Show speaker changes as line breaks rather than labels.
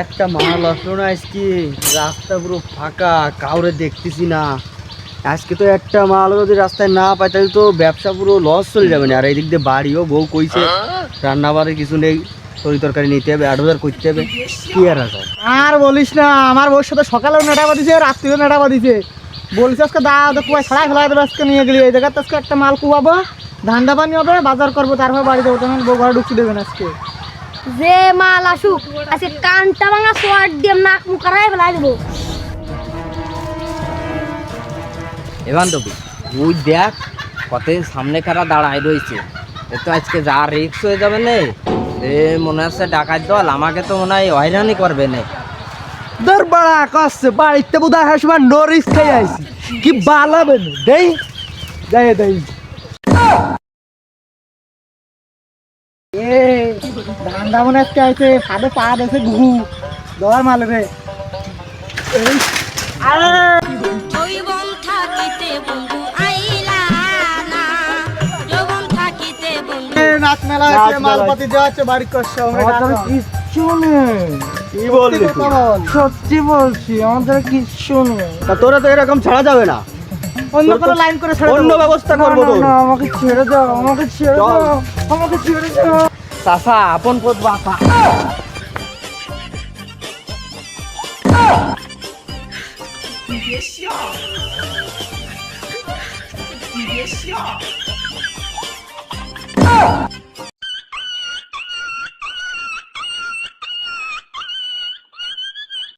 একটা মাল আসলো না আজকে, রাস্তা পুরো ফাঁকা, কাউরে দেখতেছি না। আজকে তো একটা মাল যদি রাস্তায় না পাই তাহলে তো ব্যবসা পুরো লস চলে যাবে না। আর এই দিক দিয়ে বাড়িও বউ কইছে রান্না বাড়ি কিছু নেই, তরি তরকারি নিতে হবে, 8,000 করতে হবে, কি আর আছে।
আর বলিস না, আমার বউর সাথে সকালেও নেটা বাঁধিছে, রাত্রিও নেটা বাঁধিছে। বলছে আজকে কুয়ায় ছাড়াই ফেলাই দেবে, আজকে নিয়ে গেলি এই জায়গাতে আজকে একটা মাল কুয়াবো, ধান্দা পানি হবে, বাজার করবো, তারপর বাড়ি যাবো। তখন বউ ঘরে ঢুকতে দেবেন আজকে।
যে মাল আসুক আজকে কানটা ভাঙা সোয়ার দিয়ে নাক মুখ কারাই ফেলাই দেবো।
এবার দেবি তুই দেখ কত সামনে কারা দাঁড়ায় রয়েছে, এ তো আজকে যা রিক্স হয়ে যাবে না। এ মনে হচ্ছে ডাকাত দল আমাকে তো মনে হয় হয়রানি করবে না।
দরবাড়া কষ্ট বাড়িতে বোধহয় হাসবার নরিস খেয়ে আইছি, কি বালাবেন দেই দেই দেই।
এ ধান্দা মনে আজকে আছে, ফাঁদে পা দিয়েছে ঘু দর মাল রে। এই
যৌবন থাকিতে বন্ধু আইলা না, যৌবন থাকিতে বন্ধু
নাচ মেলা আছে, মালপাতি দেওয়া আছে, বাড়ি করছে।
কিচ্ছু নেই, কি বললি তুই?
সত্যি বলছি, আমাদের কিচ্ছু নেই।
তা তোরা তো এরকম ছাড়া যাবে না,
অন্য কোনো লাইন করে ছেড়ে
অন্য
দেবো।
ব্যবস্থা করবো তোর।
না, আমাকে ছেড়ে দাও, আমাকে ছেড়ে
চল।
দাও, আমাকে ছেড়ে দাও।
চাষা আপন পথ বাসা।
别笑。